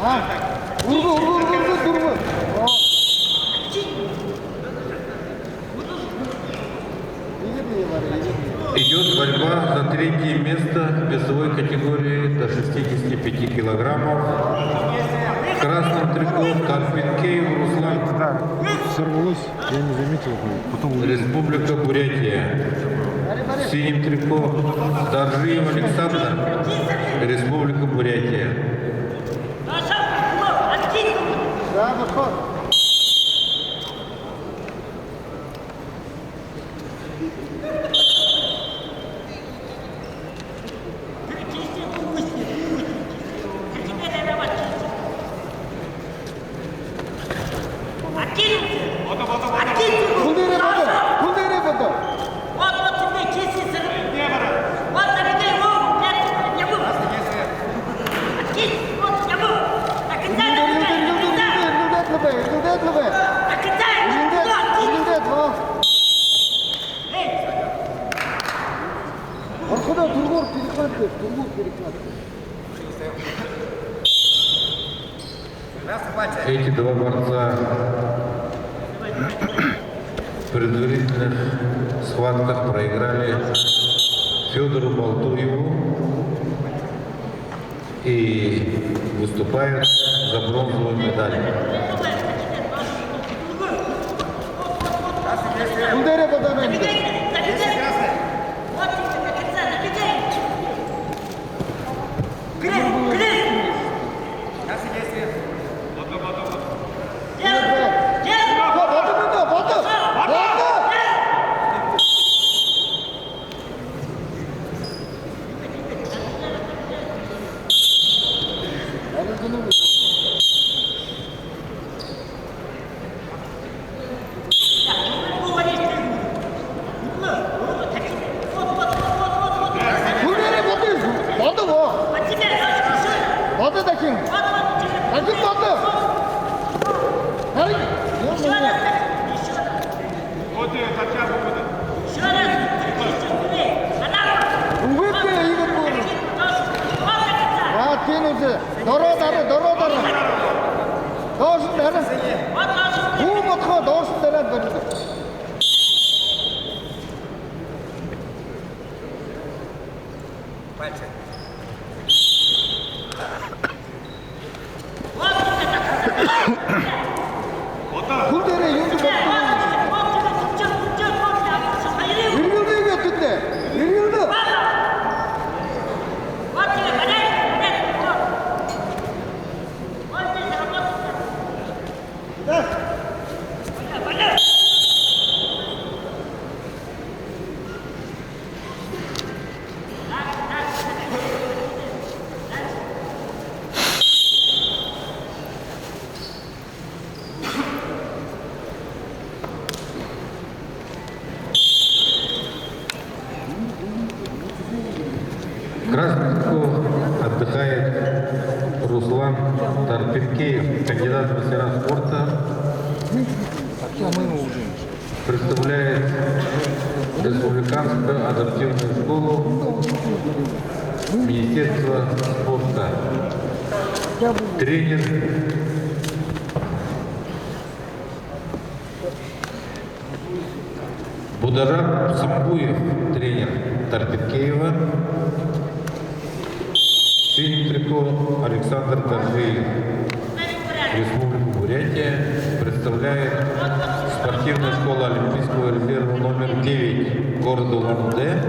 Ургу. Идет борьба за третье место в весовой категории до 65 килограммов. В красном трико Карпенкеев Руслан. Сорвалось, я не заметил. Потом... Республика Бурятия. В синем трико Доржиев Александр. Республика Бурятия. Да, выход. Эти два борца в предварительных схватках проиграли Федору Болтуеву и выступают за бронзовую медаль. Отдыхает Руслан Карпенкеев, кандидат в мастера спорта. Представляет Республиканскую адаптивную школу Министерства спорта. Тренер Бударак Самбуев, тренер Карпенкеева. В синем трико Александр Доржиев, Республика Бурятия, представляет спортивная школа Олимпийского резерва номер 9 города Улан-Удэ.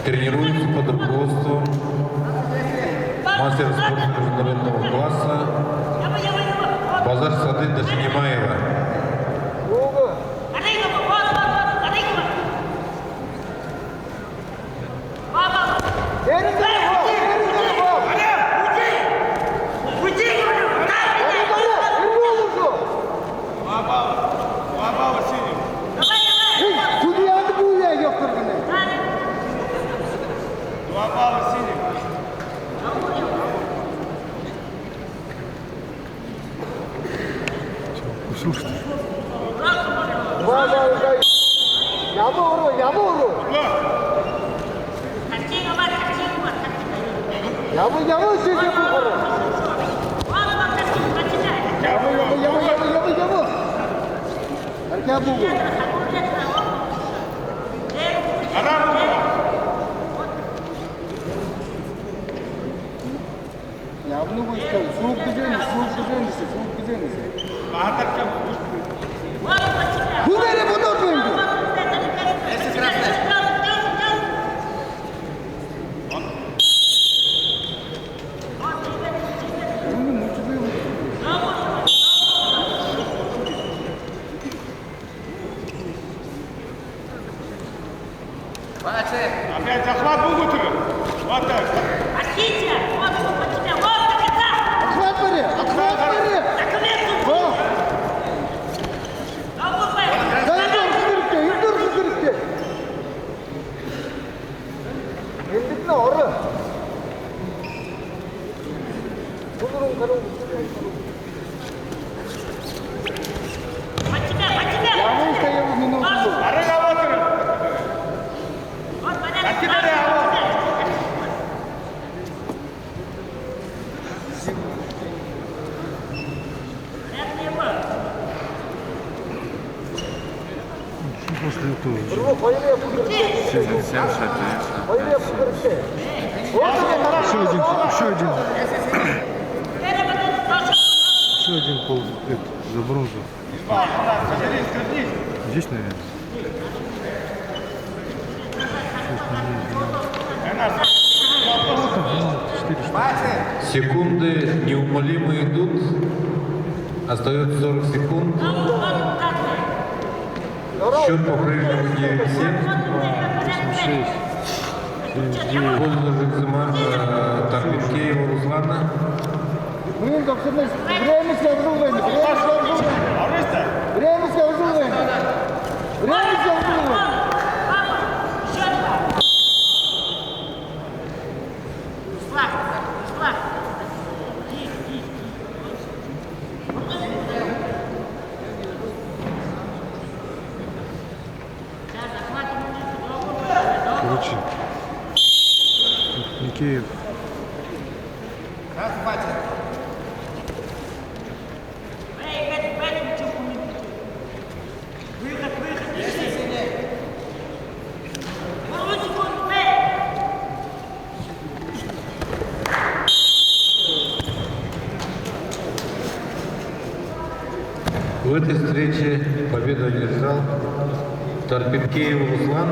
Тренируется под руководством мастера спорта международного класса Базар Сады Дашинимаева. Слушайте. Ямуру. Yavu seni bu. Yavu. Erken bu. Yavunu bu işte. Soğuk güzelmiş. Bu beni bu da döndü. Опять захват был готовы? Вот так. Архитя, вот он по тебе, вот так и так. Atlat beni. Так лет тут. Oh. Ну, бывает. Sen indir. Indik ne orada? Bunun karı. По тебе. Yavu işte yavu minnoş bu. Арыга отыр. Вот, понятно. Архитя яво. Это его. После этого. Еще один пол за бронзу. Садись, скользнись. Здесь, наверное. Секунды неумолимо идут. Остается 40 секунд. Счет по-прежнему 9-7. 6. Пользу Жикзима Тарпинкеева Руслана. Блин, как время сказал Веня. Арыста. Время сказал Веня. Короче. Никеев. В этой встрече победу одержал Тарпинкеев Руслан.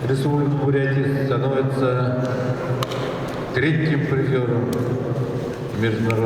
Республика Бурятия становится третьим призером международного.